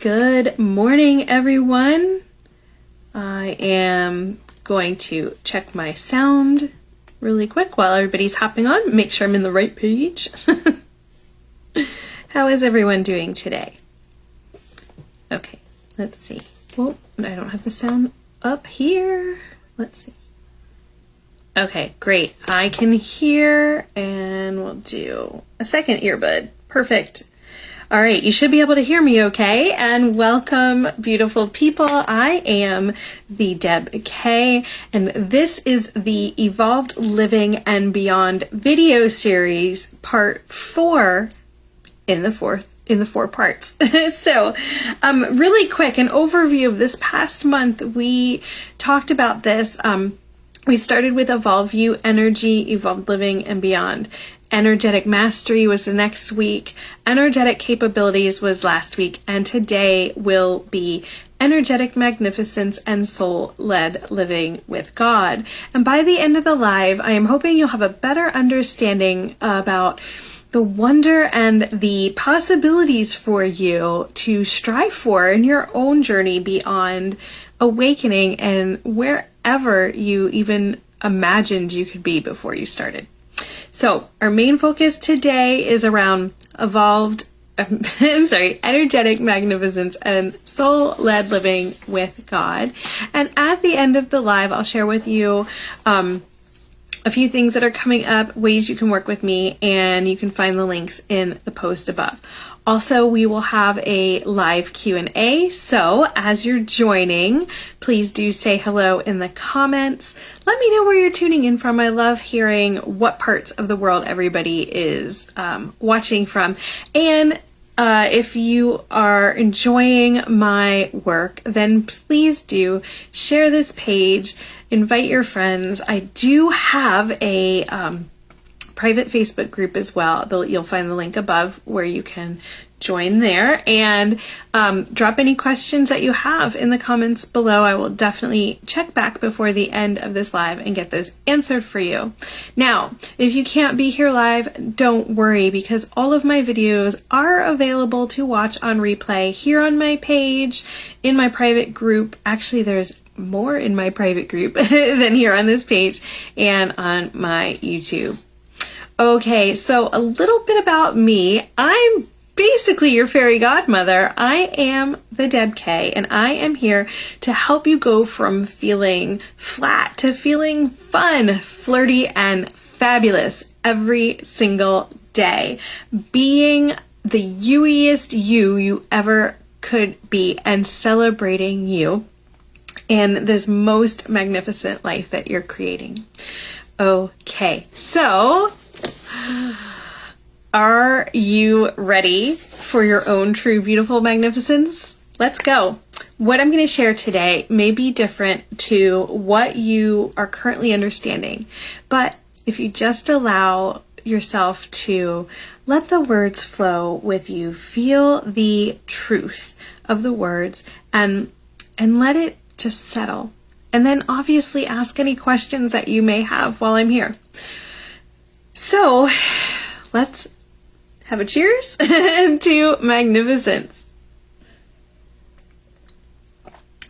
Good morning, everyone. I am going to check my sound really quick while everybody's hopping on, make sure I'm in the right page. How is everyone doing today? Okay, let's see. Oh, I don't have the sound up here. Let's see. Okay, great. I can hear, and we'll do a second earbud. Perfect. All right, you should be able to hear me okay, and welcome, beautiful people. I am the Deb K, and this is the Evolved Living and Beyond video series, part 4 in the four parts. So, really quick, an overview of this past month. We talked about this. We started with Evolve You, Energy, Evolved Living, and Beyond. Energetic Mastery was the next week. Energetic Capabilities was last week. And today will be Energetic Magnificence and Soul-Led Living with God. And by the end of the live, I am hoping you'll have a better understanding about the wonder and the possibilities for you to strive for in your own journey beyond awakening and wherever you even imagined you could be before you started. So our main focus today is around energetic magnificence and soul-led living with God. And at the end of the live, I'll share with you a few things that are coming up, ways you can work with me, and you can find the links in the post above. Also, we will have a live Q&A, so as you're joining, please do say hello in the comments. Let me know where you're tuning in from. I love hearing what parts of the world everybody is watching from. And if you are enjoying my work, then please do share this page, invite your friends. I do have a private Facebook group as well. You'll find the link above where you can join there, and drop any questions that you have in the comments below. I will definitely check back before the end of this live and get those answered for you. Now, if you can't be here live, don't worry, because all of my videos are available to watch on replay here on my page, in my private group. Actually, there's more in my private group than here on this page, and on my YouTube. Okay, so a little bit about me. I'm basically your fairy godmother. I am the Deb K, and I am here to help you go from feeling flat to feeling fun, flirty, and fabulous every single day. Being the you-iest you ever could be, and celebrating you and this most magnificent life that you're creating. Okay, so are you ready for your own true, beautiful magnificence? Let's go. What I'm going to share today may be different to what you are currently understanding, but if you just allow yourself to let the words flow with you, feel the truth of the words, and let it just settle. And then obviously ask any questions that you may have while I'm here. So let's have a cheers to magnificence.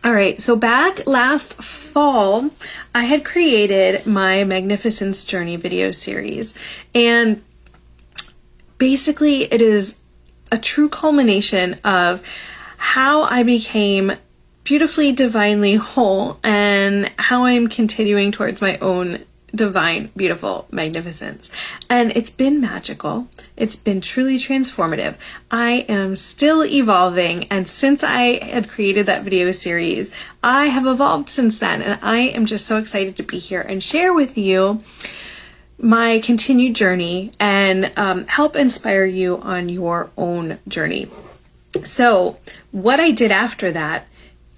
All right, so back last fall, I had created my Magnificence Journey video series. And basically it is a true culmination of how I became beautifully, divinely whole, and how I'm continuing towards my own divine, beautiful magnificence. And it's been magical. It's been truly transformative. I am still evolving, and since I had created that video series, I have evolved since then, and I am just so excited to be here and share with you my continued journey and help inspire you on your own journey. So what I did after that,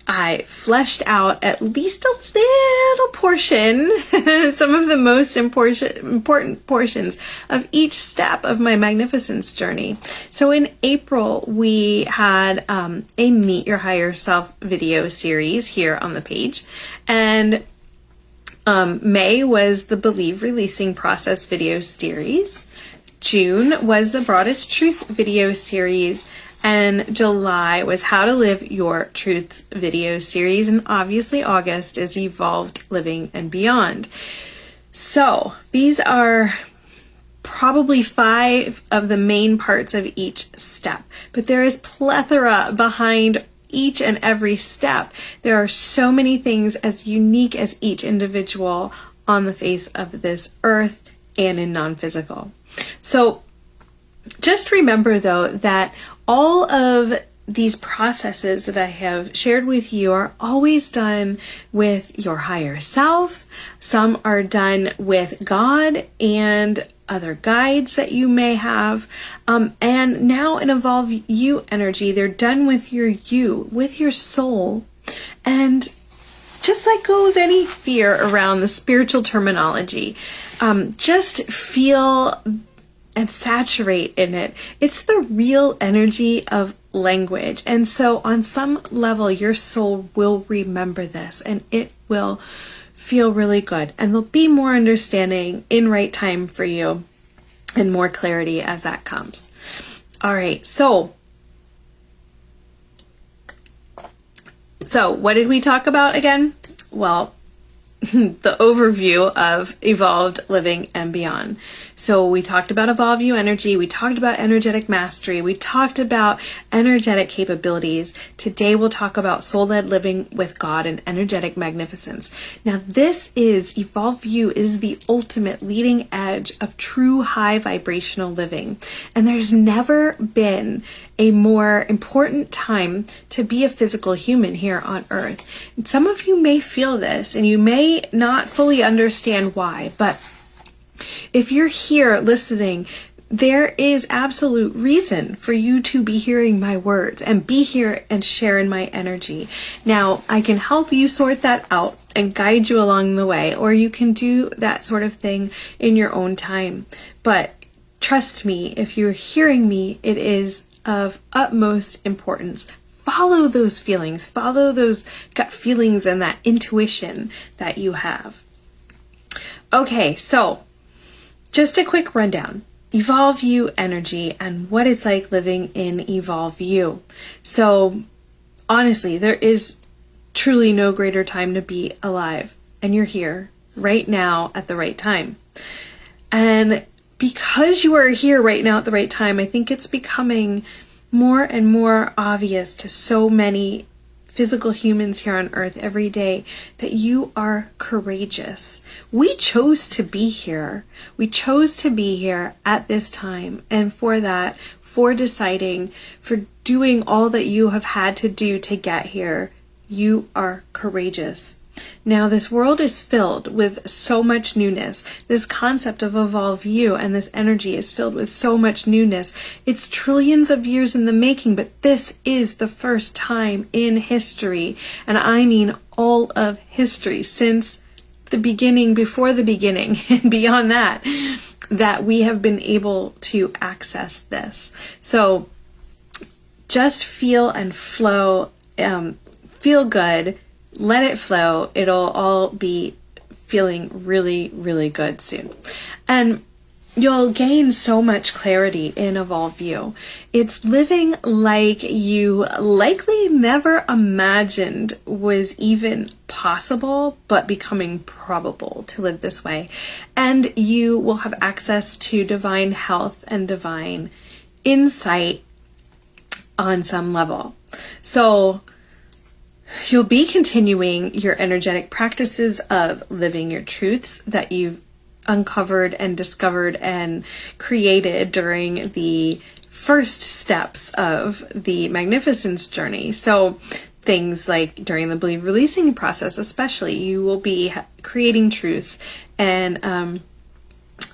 I fleshed out at least a little portion, some of the most important portions of each step of my magnificence journey. So in April, we had a Meet Your Higher Self video series here on the page. And May was the Believe Releasing Process video series. June was the Broadest Truth video series. And July was How to Live Your Truth video series. And obviously August is Evolved Living and Beyond. So these are probably 5 of the main parts of each step, but there is plethora behind each and every step. There are so many things as unique as each individual on the face of this earth and in non-physical. So just remember though that all of these processes that I have shared with you are always done with your higher self. Some are done with God and other guides that you may have. And now in Evolve You energy, they're done with your soul. And just let go of any fear around the spiritual terminology. Just feel and saturate in it. It's the real energy of language. And so on some level, your soul will remember this and it will feel really good. And there'll be more understanding in right time for you and more clarity as that comes. All right. So what did we talk about again? Well, the overview of Evolved Living and Beyond. So we talked about Evolve You energy. We talked about energetic mastery. We talked about energetic capabilities. Today we'll talk about soul-led living with God and energetic magnificence. Now this is Evolve You is the ultimate leading edge of true high vibrational living. And there's never been a more important time to be a physical human here on earth. Some of you may feel this and you may not fully understand why, but if you're here listening, there is absolute reason for you to be hearing my words and be here and share in my energy. Now, I can help you sort that out and guide you along the way, or you can do that sort of thing in your own time. But trust me, if you're hearing me, it is of utmost importance. Follow those feelings, follow those gut feelings and that intuition that you have. Okay, so just a quick rundown. Evolve You energy and what it's like living in Evolve You. So honestly, there is truly no greater time to be alive, and you're here right now at the right time. And because you are here right now at the right time, I think it's becoming more and more obvious to so many physical humans here on earth every day that you are courageous. We chose to be here. We chose to be here at this time. And for that, for deciding, for doing all that you have had to do to get here, you are courageous. Now, this world is filled with so much newness. This concept of Evolve You and this energy is filled with so much newness. It's trillions of years in the making, but this is the first time in history, and I mean all of history, since the beginning, before the beginning, and beyond that, that we have been able to access this. So just feel and flow, feel good. Let it flow. It'll all be feeling really, really good soon. And you'll gain so much clarity in Evolve You. It's living like you likely never imagined was even possible, but becoming probable to live this way. And you will have access to divine health and divine insight on some level. So you'll be continuing your energetic practices of living your truths that you've uncovered and discovered and created during the first steps of the Magnificence journey. So things like during the believe releasing process, especially, you will be creating truths and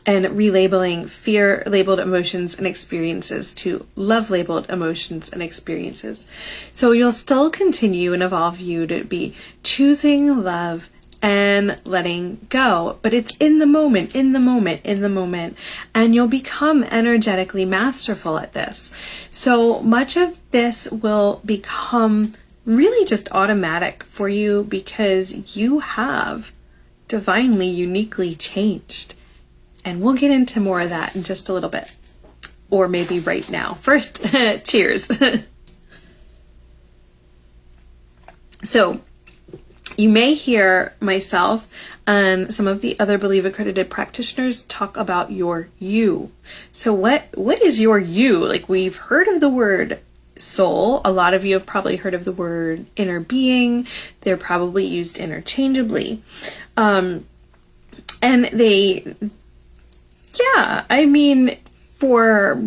relabeling fear-labeled emotions and experiences to love-labeled emotions and experiences. So you'll still continue and Evolve You to be choosing love and letting go, but it's in the moment, and you'll become energetically masterful at this. So much of this will become really just automatic for you because you have divinely, uniquely changed. And we'll get into more of that in just a little bit, or maybe right now. First, cheers. So you may hear myself and some of the other Believe accredited practitioners talk about your you. So what is your you? Like, we've heard of the word soul. A lot of you have probably heard of the word inner being. They're probably used interchangeably. And they, yeah, I mean, for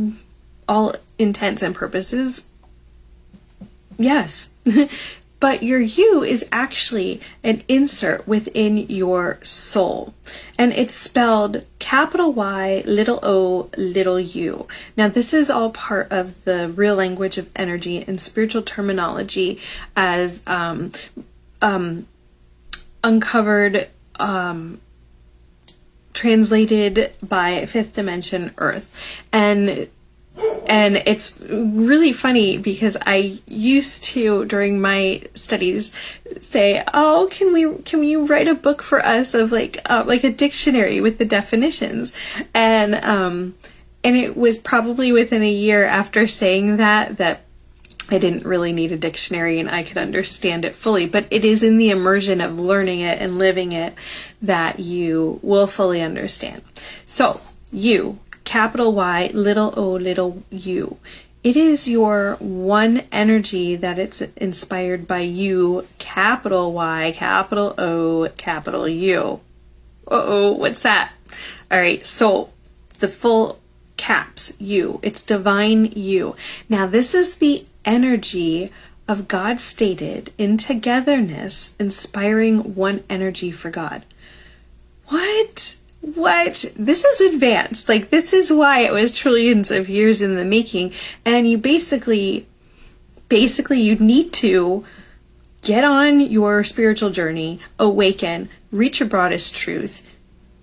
all intents and purposes, yes. But your you is actually an insert within your soul. And it's spelled capital Y, little o, little u. Now, this is all part of the real language of energy and spiritual terminology as uncovered, translated by Fifth Dimension Earth. And it's really funny because I used to, during my studies, say, "Oh, can you write a book for us of like a dictionary with the definitions?" And it was probably within a year after saying that I didn't really need a dictionary and I could understand it fully. But it is in the immersion of learning it and living it that you will fully understand. So, you. Capital Y, little o, little u. It is your one energy that it's inspired by you, capital Y, capital O, capital U. Uh-oh, what's that? All right, so the full caps, you. It's divine you. Now, this is the energy of God stated in togetherness, inspiring one energy for God. What? This is advanced. Like, this is why it was trillions of years in the making. And you basically you need to get on your spiritual journey, awaken, reach your broadest truth.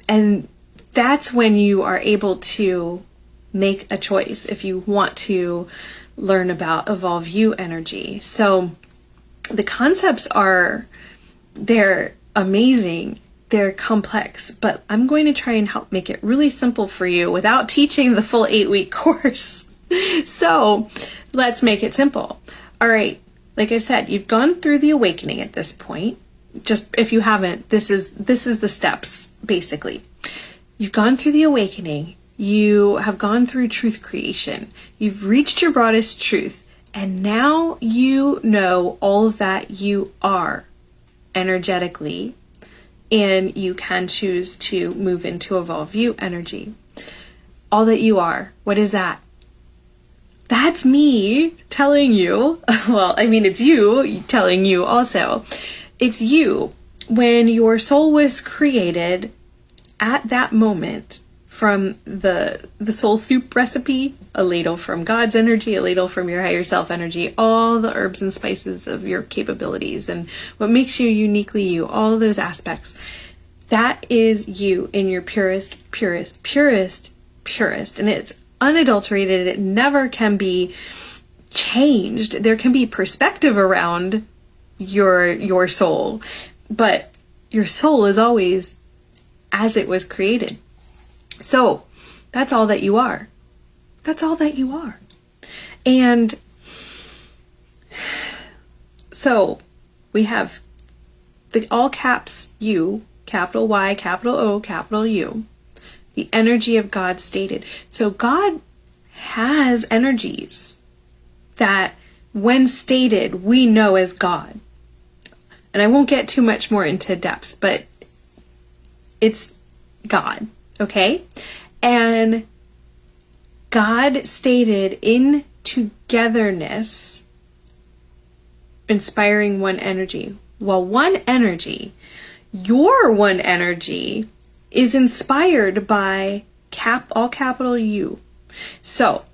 And that's when you are able to make a choice if you want to learn about Evolve You energy. So the concepts they're amazing. They're complex, but I'm going to try and help make it really simple for you without teaching the full 8-week course. So let's make it simple. All right. Like I've said, you've gone through the awakening at this point. Just if you haven't, this is the steps, basically. You've gone through the awakening. You have gone through truth creation. You've reached your broadest truth. And now you know all that you are energetically. And you can choose to move into Evolve You energy. All that you are. What is that? That's me telling you. Well, I mean, it's you telling you also. It's you. When your soul was created at that moment from the soul soup recipe, a ladle from God's energy, a ladle from your higher self energy, all the herbs and spices of your capabilities and what makes you uniquely you, all those aspects. That is you in your purest. And it's unadulterated. It never can be changed. There can be perspective around your soul, but your soul is always as it was created. So that's all that you are. That's all that you are. And so we have the all caps you, capital Y, capital O, capital U, the energy of God stated. So God has energies that when stated, we know as God. And I won't get too much more into depth, but it's God, okay? And God stated in togetherness, inspiring one energy. Well, one energy, your one energy, is inspired by all capital U. So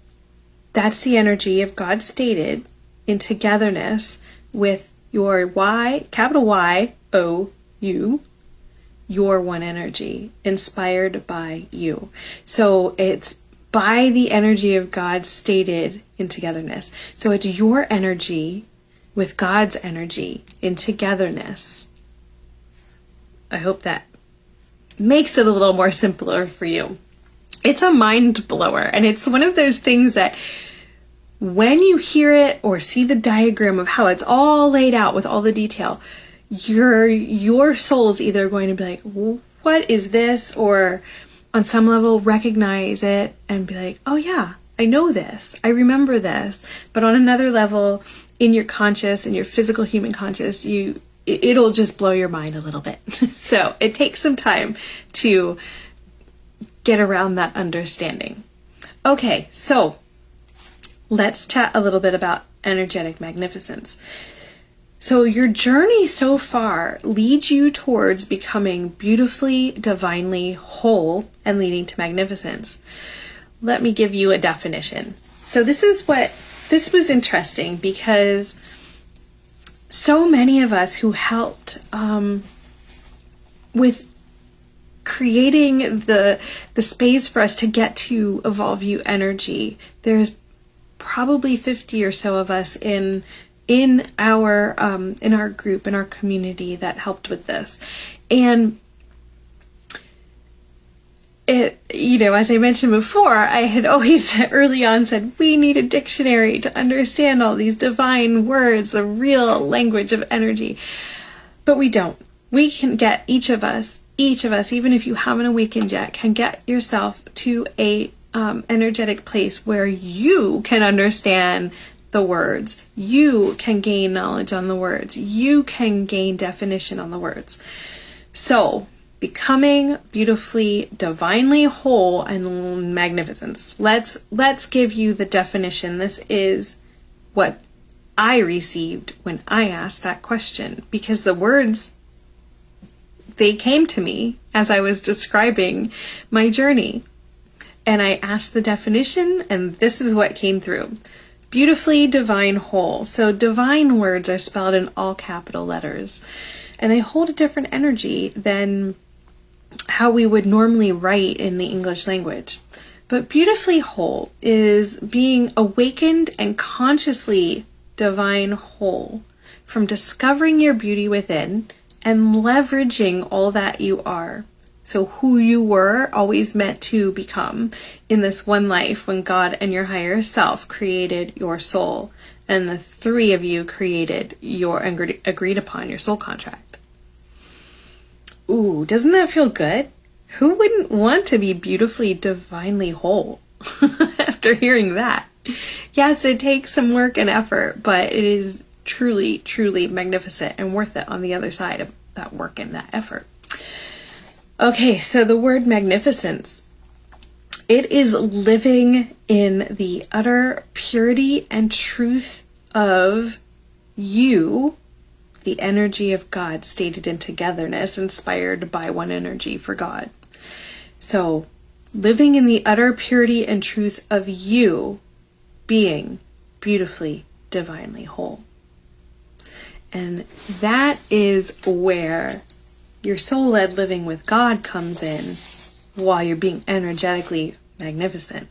that's the energy of God stated in togetherness with your Y, capital Y, O, U, your one energy, inspired by you. So it's by the energy of God stated in togetherness. So it's your energy with God's energy in togetherness. I hope that makes it a little more simpler for you. It's a mind blower, and it's one of those things that when you hear it or see the diagram of how it's all laid out with all the detail, your soul is either going to be like, what is this? Or on some level recognize it and be like, oh yeah, I know this, I remember this. But on another level, in your conscious, in your physical human conscious, it'll just blow your mind a little bit. So it takes some time to get around that understanding. Okay, so let's chat a little bit about energetic magnificence. So your journey so far leads you towards becoming beautifully, divinely whole and leading to magnificence. Let me give you a definition. So this was interesting because so many of us who helped with creating the space for us to get to Evolve You energy, there's probably 50 or so of us in our group, in our community that helped with this. And it, as I mentioned before, I had always early on said, we need a dictionary to understand all these divine words, the real language of energy. But we don't. We can get each of us, even if you haven't awakened yet, can get yourself to a energetic place where you can understand the words. You can gain knowledge on the words. You can gain definition on the words. So, becoming beautifully, divinely whole and magnificence. Let's give you the definition. This is what I received when I asked that question, because the words, they came to me as I was describing my journey. And I asked the definition, and this is what came through. Beautifully divine whole. So divine words are spelled in all capital letters, and they hold a different energy than how we would normally write in the English language. But beautifully whole is being awakened and consciously divine whole, from discovering your beauty within and leveraging all that you are. So who you were always meant to become in this one life when God and your higher self created your soul, and the three of you created your agreed upon your soul contract. Ooh, doesn't that feel good? Who wouldn't want to be beautifully, divinely whole after hearing that? Yes, it takes some work and effort, but it is truly, truly magnificent and worth it on the other side of that work and that effort. Okay, so the word magnificence, it is living in the utter purity and truth of you, the energy of God stated in togetherness, inspired by one energy for God. So living in the utter purity and truth of you being beautifully, divinely whole. And that is where your soul-led living with God comes in while you're being energetically magnificent.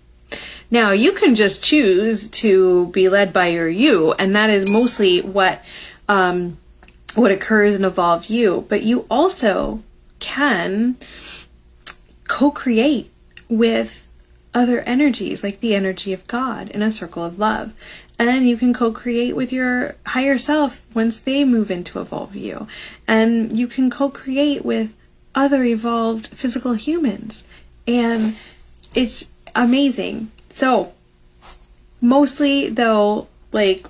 Now, you can just choose to be led by your you, and that is mostly what occurs in Evolve You. But you also can co-create with other energies, like the energy of God in a circle of love. And you can co-create with your higher self once they move into Evolve You. And you can co-create with other evolved physical humans. And it's amazing. So, mostly though, like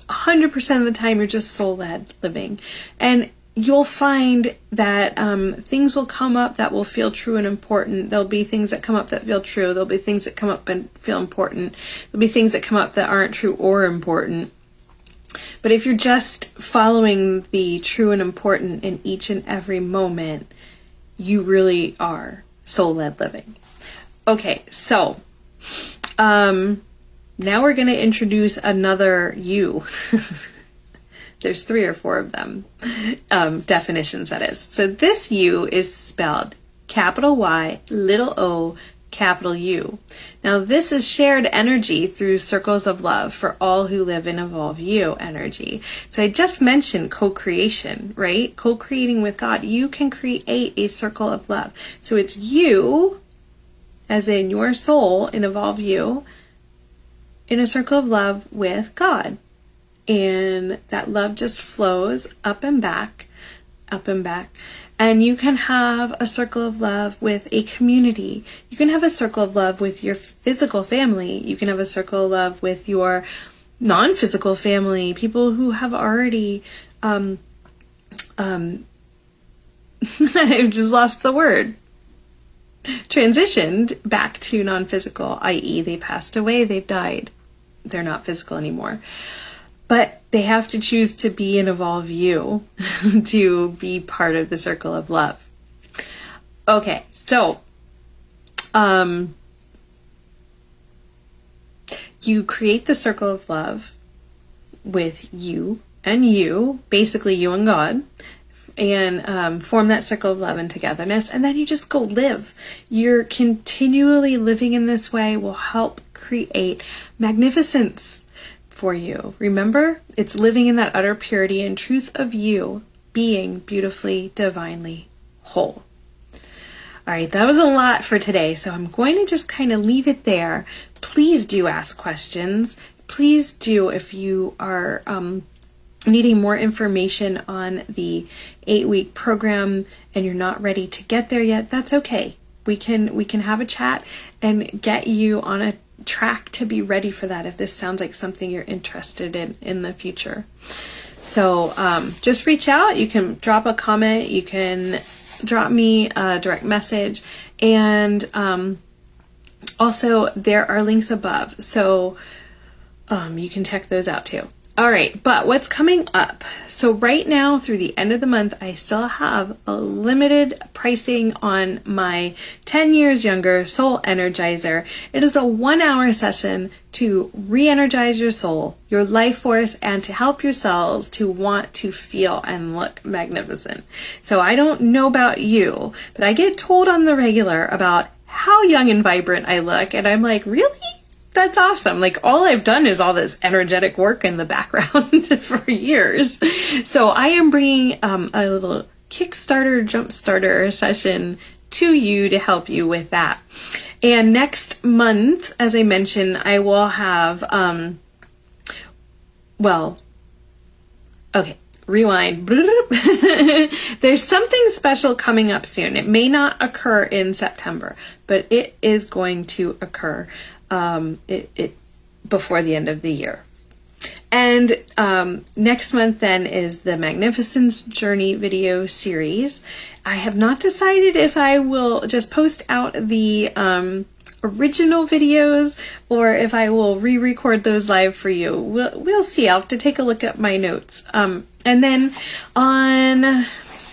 100% of the time, you're just soul-led living. And you'll find that things will come up that will feel true and important. There'll be things that come up that feel true. There'll be things that come up and feel important. There'll be things that come up that aren't true or important. But if you're just following the true and important in each and every moment, you really are soul-led living. Okay, so now we're going to introduce another you. There's 3 or 4 of them, definitions that is. So this you is spelled capital Y, little o, capital U. Now this is shared energy through circles of love for all who live in Evolve You energy. So I just mentioned co-creation, right? Co-creating with God. You can create a circle of love. So it's you, as in your soul in Evolve You, in a circle of love with God. And that love just flows up and back, up and back. And you can have a circle of love with a community. You can have a circle of love with your physical family. You can have a circle of love with your non-physical family, people who have already, I've just lost the word, transitioned back to non-physical, i.e. they passed away, they've died. They're not physical anymore. But they have to choose to be and evolve you to be part of the circle of love. Okay, so you create the circle of love with you and you, basically you and God, and form that circle of love and togetherness, and then you just go live. You're continually living in this way will help create magnificence for you. Remember, it's living in that utter purity and truth of you being beautifully, divinely whole. All right, that was a lot for today, so I'm going to just kind of leave it there. Please do ask questions. Please do, if you are needing more information on the 8-week program and you're not ready to get there yet, that's okay. We can have a chat and get you on a track to be ready for that if this sounds like something you're interested in the future. So just reach out. You can drop a comment. You can drop me a direct message. And also there are links above. So you can check those out too. All right, but what's coming up? So right now through the end of the month, I still have a limited pricing on my 10 years younger Soul Energizer. It is a 1-hour session to re-energize your soul, your life force, and to help your cells to want to feel and look magnificent. So I don't know about you, but I get told on the regular about how young and vibrant I look, and I'm like, really? That's awesome. Like, all I've done is all this energetic work in the background for years. So I am bringing a little Kickstarter, Jumpstarter session to you to help you with that. And next month, as I mentioned, I will have, rewind. There's something special coming up soon. It may not occur in September, but it is going to occur before the end of the year. And next month then is the Magnificence Journey video series. I have not decided if I will just post out the original videos or if I will re-record those live for you. We'll see. I'll have to take a look at my notes. And then on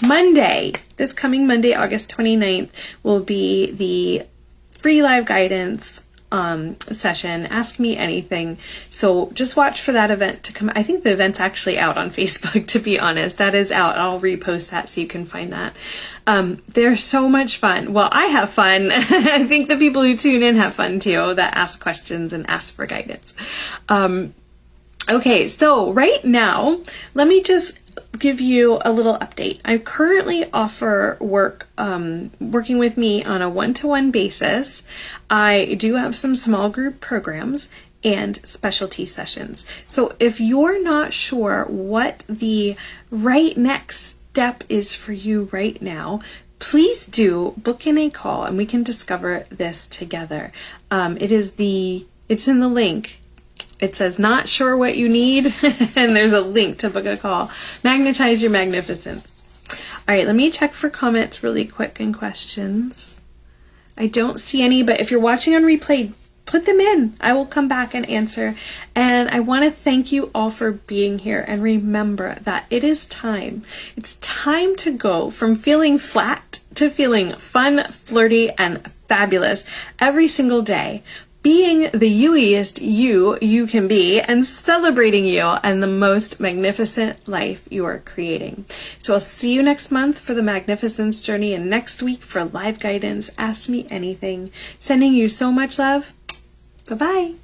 Monday, this coming Monday, August 29th, will be the free live guidance session, Ask Me Anything. So just watch for that event to come. I think the event's actually out on Facebook, to be honest. That is out. I'll repost that so you can find that. They're so much fun. Well, I have fun. I think the people who tune in have fun too, that ask questions and ask for guidance. Okay, so right now, let me just give you a little update. I currently offer work, working with me on a one-to-one basis. I do have some small group programs and specialty sessions. So if you're not sure what the right next step is for you right now, please do book in a call and we can discover this together. It's in the link. It says, not sure what you need, and there's a link to book a call. Magnetize your magnificence. All right, let me check for comments really quick and questions. I don't see any, but if you're watching on replay, put them in. I will come back and answer. And I want to thank you all for being here. And remember that it is time. It's time to go from feeling flat to feeling fun, flirty, and fabulous every single day. Being the you-iest you can be, and celebrating you and the most magnificent life you are creating. So I'll see you next month for the Magnificence Journey, and next week for live guidance, Ask Me Anything. Sending you so much love. Bye-bye.